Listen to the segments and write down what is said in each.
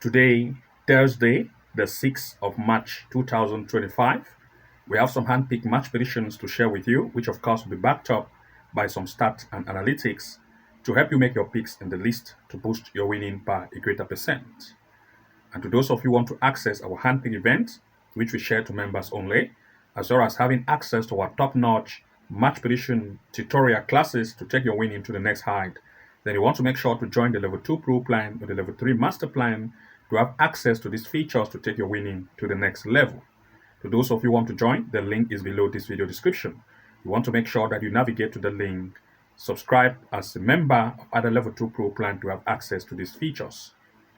Today, Thursday, the 6th of March 2025, we have some hand-picked match predictions to share with you, which of course will be backed up by some stats and analytics to help you make your picks in the list to boost your winning by a greater percent. And to those of you who want to access our hand-picked event, which we share to members only, as well as having access to our top-notch match prediction tutorial classes to take your winning to the next height, then you want to make sure to join the level 2 pro plan or the level 3 master plan to have access to these features to take your winning to the next level. To those of you who want to join, the link is below this video description. You want to make sure that you navigate to the link, subscribe as a member of other level 2 pro plan to have access to these features.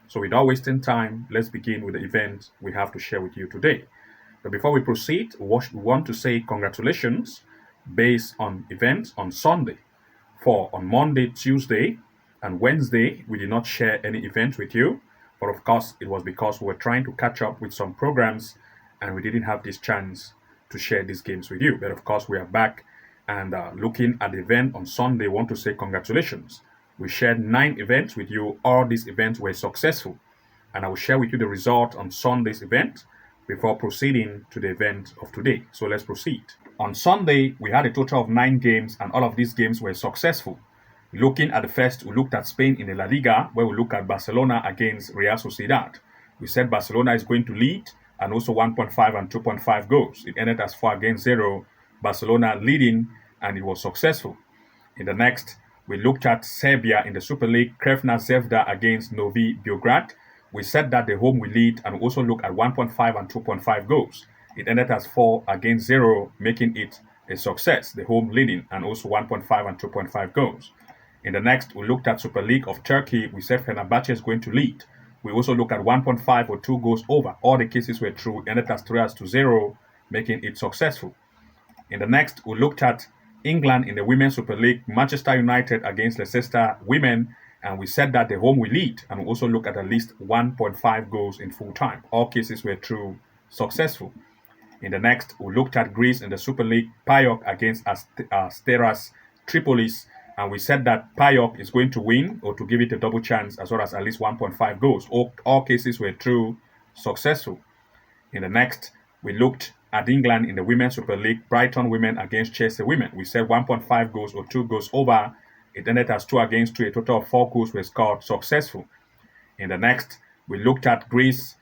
So without wasting time, let's begin with the event we have to share with you today. But before we proceed, we want to say congratulations based on events on Sunday. For on Monday, Tuesday, and Wednesday, we did not share any event with you. But of course, it was because we were trying to catch up with some programs and we didn't have this chance to share these games with you. But of course, we are back and looking at the event on Sunday, want to say congratulations. We shared 9 events with you. All these events were successful. And I will share with you the result on Sunday's event before proceeding to the event of today. So let's proceed. On Sunday, we had a total of 9 games and all of these games were successful. Looking at the first, we looked at Spain in the La Liga, where we look at Barcelona against Real Sociedad. We said Barcelona is going to lead and also 1.5 and 2.5 goals. It ended as 4-0, Barcelona leading, and it was successful. In the next, we looked at Serbia in the Super League, Crvena Zvezda against Novi Beograd. We said that the home will lead and we also look at 1.5 and 2.5 goals. It ended as 4-0, making it a success, the home leading, and also 1.5 and 2.5 goals. In the next, we looked at Super League of Turkey. We said Fenerbahce is going to lead. We also looked at 1.5 or 2 goals over. All the cases were true. It ended as 3-0, making it successful. In the next, we looked at England in the Women's Super League, Manchester United against Leicester Women, and we said that the home will lead. And we also looked at least 1.5 goals in full time. All cases were true, successful. In the next, we looked at Greece in the Super League, PAOK against Asteras Tripolis, and we said that PAOK is going to win or to give it a double chance as well as at least 1.5 goals. All cases were true, successful. In the next, we looked at England in the Women's Super League, Brighton Women against Chelsea Women. We said 1.5 goals or 2 goals over. It ended as 2-2. A total of 4 goals were scored, successful. In the next, we looked at Greece,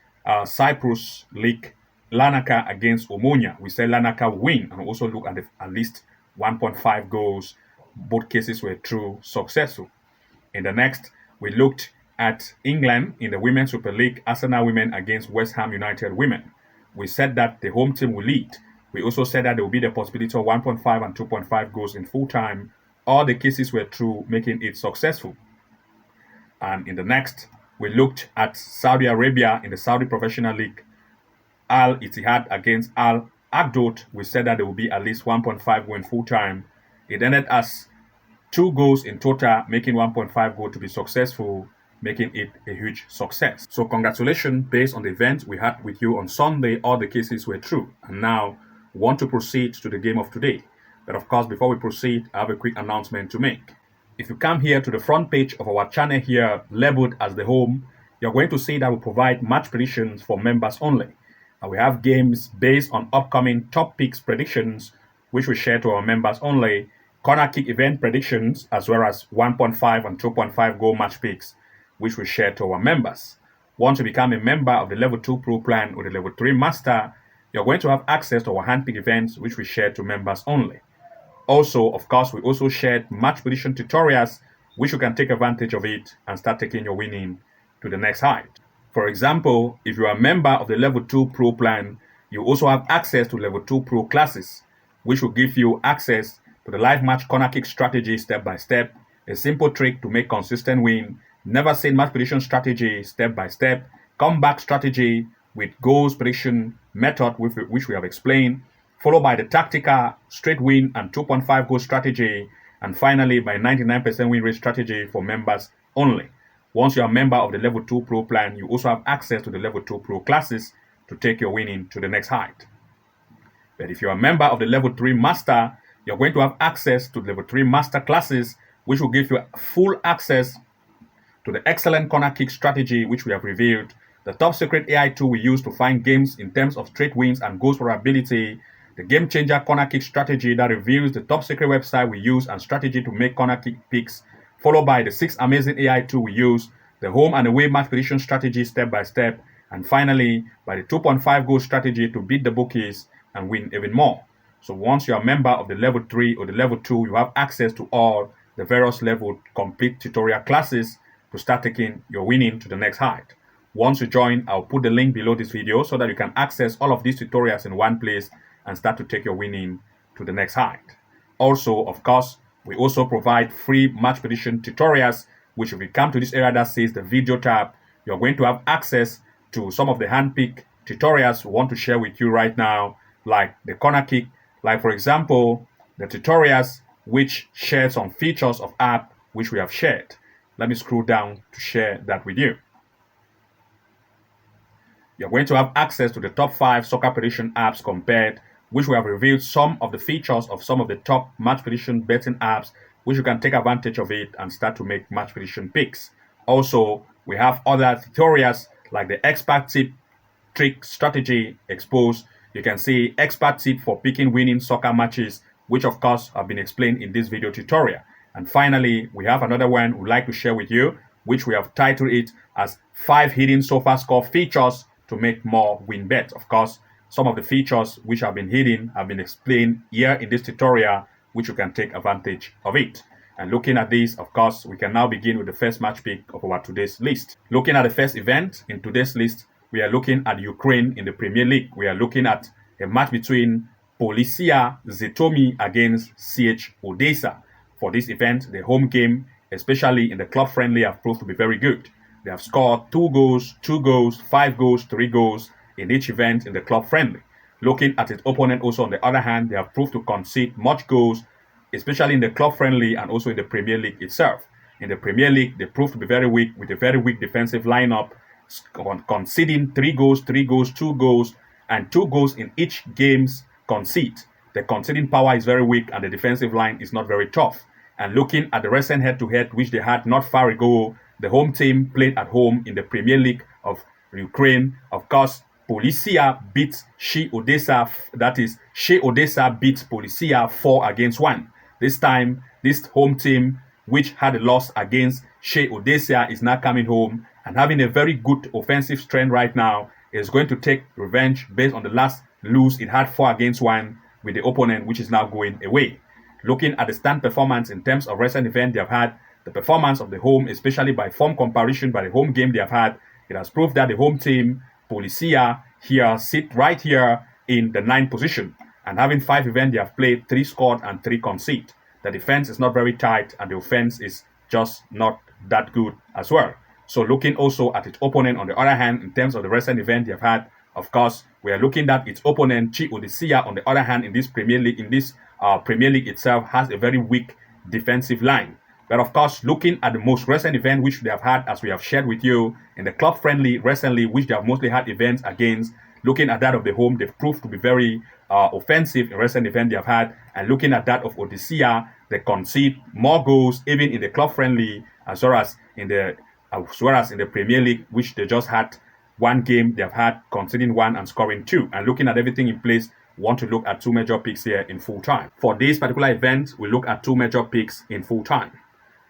Cyprus League, Larnaca against Omonia. We said Larnaca will win and also look at at least 1.5 goals. Both cases were true, successful. In the next, we looked at England in the Women's Super League, Arsenal Women against West Ham United Women. We said that the home team will lead. We also said that there will be the possibility of 1.5 and 2.5 goals in full time. All the cases were true, making it successful. And in the next, we looked at Saudi Arabia in the Saudi Professional League, Al Ittihad against Al Agdot. We said that there will be at least 1.5 goal in full time. It ended as 2 goals in total, making 1.5 goal to be successful, making it a huge success. So congratulations based on the event we had with you on Sunday. All the cases were true. And now we want to proceed to the game of today. But of course, before we proceed, I have a quick announcement to make. If you come here to the front page of our channel here, labeled as the home, you're going to see that we provide match predictions for members only. And we have games based on upcoming top picks predictions, which we share to our members only, corner kick event predictions, as well as 1.5 and 2.5 goal match picks, which we share to our members. Once you become a member of the Level 2 Pro Plan or the Level 3 Master, you're going to have access to our handpicked events, which we share to members only. Also, of course, we also shared match prediction tutorials, which you can take advantage of it and start taking your winning to the next height. For example, if you are a member of the Level 2 Pro Plan, you also have access to Level 2 Pro classes, which will give you access to the live match corner kick strategy step by step, a simple trick to make consistent win, never seen match prediction strategy step by step, comeback strategy with goals prediction method which we have explained, followed by the tactical straight win and 2.5 goal strategy, and finally by 99% win rate strategy for members only. Once you are a member of the Level 2 Pro Plan, you also have access to the Level 2 Pro classes to take your winning to the next height. But if you're a member of the Level 3 Master, you're going to have access to Level 3 Master classes, which will give you full access to the excellent corner kick strategy, which we have revealed, the top secret AI tool we use to find games in terms of straight wins and goals probability, the game changer corner kick strategy that reveals the top secret website we use and strategy to make corner kick picks, followed by the 6 amazing AI tool we use, the home and away match prediction strategy step by step, and finally by the 2.5 goal strategy to beat the bookies and win even more. So once you're a member of the level 3 or the level 2, you have access to all the various level complete tutorial classes to start taking your winning to the next height. Once you join, I'll put the link below this video so that you can access all of these tutorials in one place and start to take your winning to the next height. Also, of course, we also provide free match prediction tutorials, which if you come to this area that says the video tab, you're going to have access to some of the handpicked tutorials we want to share with you right now, like the corner kick, like for example, the tutorials which share some features of app which we have shared. Let me scroll down to share that with you. You're going to have access to the top 5 soccer prediction apps compared, which we have revealed some of the features of some of the top match prediction betting apps, which you can take advantage of it and start to make match prediction picks. Also, we have other tutorials like the expert tip trick strategy exposed. You can see expert tip for picking winning soccer matches, which of course have been explained in this video tutorial. And finally, we have another one we'd like to share with you, which we have titled it as 5 hidden Sofascore features to make more win bet. Of course, some of the features which have been hidden have been explained here in this tutorial, which you can take advantage of it. And looking at this, of course, we can now begin with the first match pick of our today's list. Looking at the first event in today's list, we are looking at Ukraine in the Premier League. We are looking at a match between Polissya Zitomi against CH Odesa. For this event, the home game, especially in the club friendly, have proved to be very good. They have scored 2 goals, 2 goals, 5 goals, 3 goals in each event in the club friendly. Looking at its opponent also on the other hand, they have proved to concede much goals, especially in the club friendly and also in the Premier League itself. In the Premier League, they proved to be very weak with a very weak defensive lineup, conceding 3 goals, 3 goals, 2 goals, and 2 goals in each game's concede. The conceding power is very weak and the defensive line is not very tough. And looking at the recent head-to-head which they had not far ago, the home team played at home in the Premier League of Ukraine. Of course, Polissya beat She Odesa, that is, She Odesa beat Polissya 4-1. This time, this home team, which had a loss against She Odesa, is now coming home and having a very good offensive strength right now. Is going to take revenge based on the last lose it had 4-1 with the opponent, which is now going away. Looking at the stand performance in terms of recent event they have had, the performance of the home, especially by form comparison by the home game they have had, it has proved that the home team, Polissya, here sit right here in the 9th position. And having 5 events they have played, 3 scored and 3 conceded. The defense is not very tight and the offense is just not that good as well. So looking also at its opponent on the other hand, in terms of the recent event they have had, of course, we are looking at its opponent, Chi Odesa, on the other hand, in this Premier League, Premier League itself, has a very weak defensive line. But of course, looking at the most recent event which they have had, as we have shared with you, in the club friendly recently, which they have mostly had events against, looking at that of the home, they've proved to be very offensive in recent event they have had. And looking at that of Odesa, they concede more goals, even in the club friendly, as well as in the Premier League, which they just had 1 game, they have had conceding 1 and scoring 2. And looking at everything in place, we want to look at 2 major picks here in full time. For this particular event, we look at 2 major picks in full time.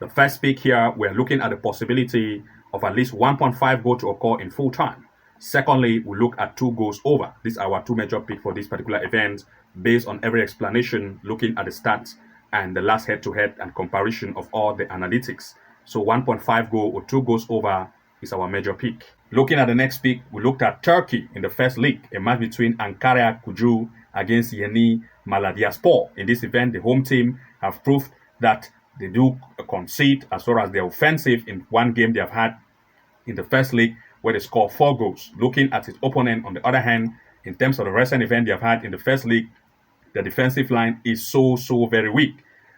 The first pick here, we're looking at the possibility of at least 1.5 goal to occur in full time. Secondly, we look at 2 goals over. These are our 2 major picks for this particular event, based on every explanation, looking at the stats and the last head-to-head and comparison of all the analytics. So 1.5 goal or 2 goals over is our major pick. Looking at the next pick, we looked at Turkey in the first league, a match between Ankaragucu against Yeni Malatyaspor. In this event, the home team have proved that they do concede as well as they're offensive in 1 game they have had in the first league where they score 4 goals. Looking at its opponent on the other hand, in terms of the recent event they have had in the first league, the defensive line is so very weak.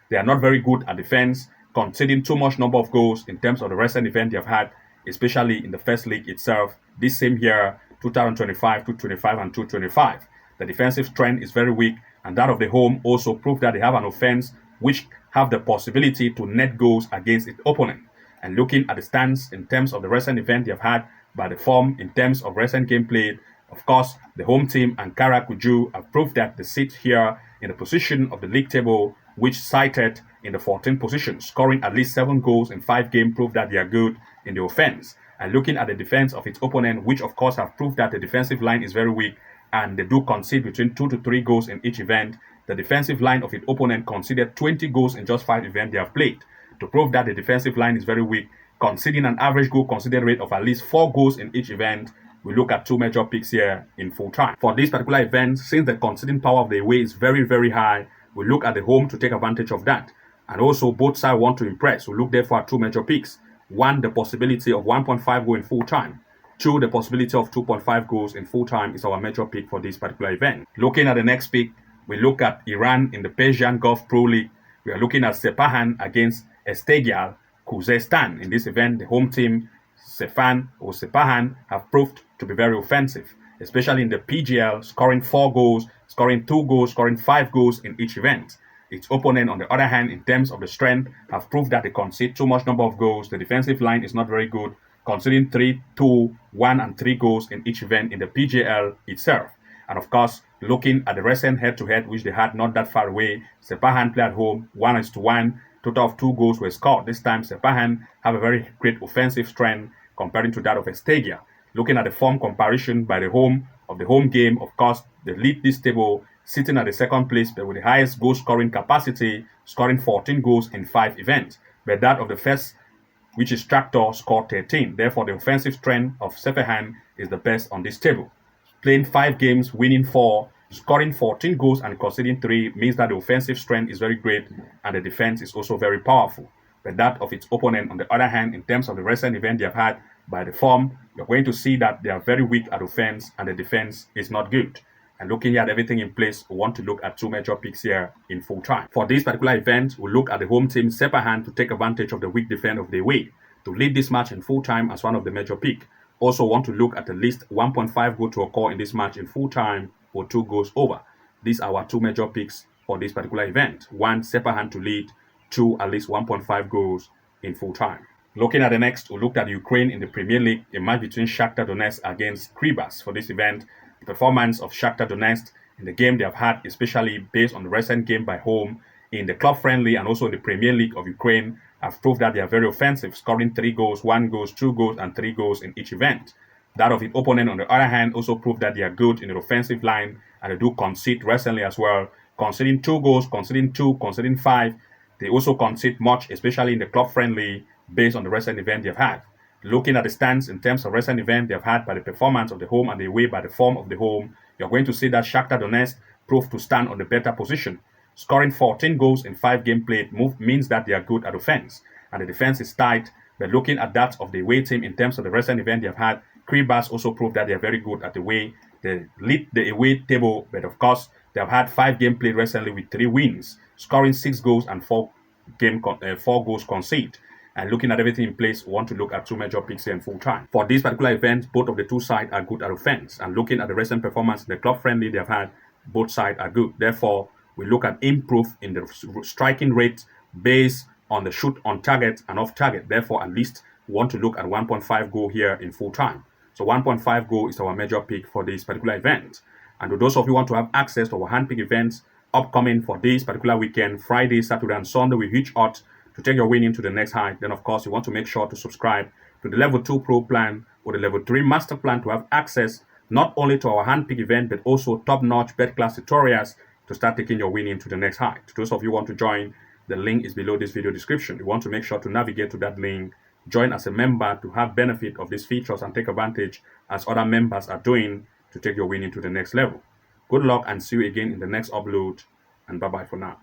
They are not very good at defense, conceding too much number of goals in terms of the recent event they have had, especially in the first league itself. This same year, 2025, 225 and 225. The defensive strength is very weak, and that of the home also proved that they have an offense which have the possibility to net goals against its opponent. And looking at the stance in terms of the recent event they have had, by the form in terms of recent game played. Of course, the home team Ankaragucu have proved that they sit here in the position of the league table, which cited in the 14th position, scoring at least 7 goals in 5 games, prove that they are good in the offense. And looking at the defense of its opponent, which of course have proved that the defensive line is very weak and they do concede between 2 to 3 goals in each event. The defensive line of its opponent conceded 20 goals in just 5 events they have played. To prove that the defensive line is very weak, conceding an average goal conceded rate of at least 4 goals in each event, we look at 2 major picks here in full time. For this particular event, since the conceding power of the away is very, very high, we look at the home to take advantage of that. And also, both sides want to impress. We look therefore at 2 major picks. 1, the possibility of 1.5 goal in full time. 2, the possibility of 2.5 goals in full time is our major pick for this particular event. Looking at the next pick, we look at Iran in the Persian Gulf Pro League. We are looking at Sepahan against Esteghlal, Khuzestan. In this event, the home team, Sepahan, have proved to be very offensive, especially in the PGL, scoring 4 goals, scoring 2 goals, scoring 5 goals in each event. Its opponent, on the other hand, in terms of the strength, have proved that they concede too much number of goals. The defensive line is not very good, conceding 3, 2, 1, and 3 goals in each event in the PGL itself. And of course, looking at the recent head-to-head, which they had not that far away, Sepahan played at home 1-1. Total of 2 goals were scored. This time, Sepahan have a very great offensive strength comparing to that of Esteghlal. Looking at the form comparison by the home game, of course, they lead this table, sitting at the second place, but with the highest goal scoring capacity, scoring 14 goals in 5 events. But that of the first, which is Shakhtar, scored 13. Therefore, the offensive strength of Sepahan is the best on this table. Playing 5 games, winning 4, scoring 14 goals and conceding 3 means that the offensive strength is very great and the defense is also very powerful. But that of its opponent, on the other hand, in terms of the recent event they have had, by the form, you're going to see that they are very weak at offense and the defense is not good. And looking at everything in place, we want to look at 2 major picks here in full time. For this particular event, we'll look at the home team Sepahan to take advantage of the weak defense of the away to lead this match in full time as one of the major pick. Also want to look at least 1.5 goal to occur in this match in full time or 2 goals over. These are our 2 major picks for this particular event. 1, Sepahan to lead. 2, at least 1.5 goals in full time. Looking at the next, we looked at Ukraine in the Premier League, a match between Shakhtar Donetsk against Kryvbas. For this event, the performance of Shakhtar Donetsk in the game they have had, especially based on the recent game by home in the club friendly and also in the Premier League of Ukraine, have proved that they are very offensive, scoring 3 goals, 1 goal, 2 goals, and 3 goals in each event. That of its opponent, on the other hand, also proved that they are good in the offensive line and they do concede recently as well, conceding 2 goals, conceding 2, conceding 5. They also concede much, especially in the club friendly, based on the recent event they've had. Looking at the stands in terms of recent event they've had by the performance of the home and the away by the form of the home, you're going to see that Shakhtar Donetsk proved to stand on the better position. Scoring 14 goals in 5 games played means that they are good at offense, and the defense is tight. But looking at that of the away team in terms of the recent event they've had, Kryvbas also proved that they are very good at the away. They lead the away table, but of course, they have had 5 games played recently with 3 wins, scoring 6 goals and 4 goals conceded. And looking at everything in place, we want to look at 2 major picks here in full time. For this particular event, both of the 2 sides are good at offense. And looking at the recent performance, the club friendly they have had, both sides are good. Therefore, we look at improve in the striking rate based on the shoot on target and off target. Therefore, at least we want to look at 1.5 goal here in full time. So 1.5 goal is our major pick for this particular event. And to those of you who want to have access to our handpick events upcoming for this particular weekend, Friday, Saturday, and Sunday, with each odds to take your winning to the next height, then of course you want to make sure to subscribe to the Level 2 Pro plan or the Level 3 Master plan to have access not only to our handpick event but also top-notch bet class tutorials to start taking your winning to the next height. To those of you who want to join, the link is below this video description. You want to make sure to navigate to that link, join as a member to have benefit of these features and take advantage as other members are doing to take your winning to the next level. Good luck and see you again in the next upload, and bye-bye for now.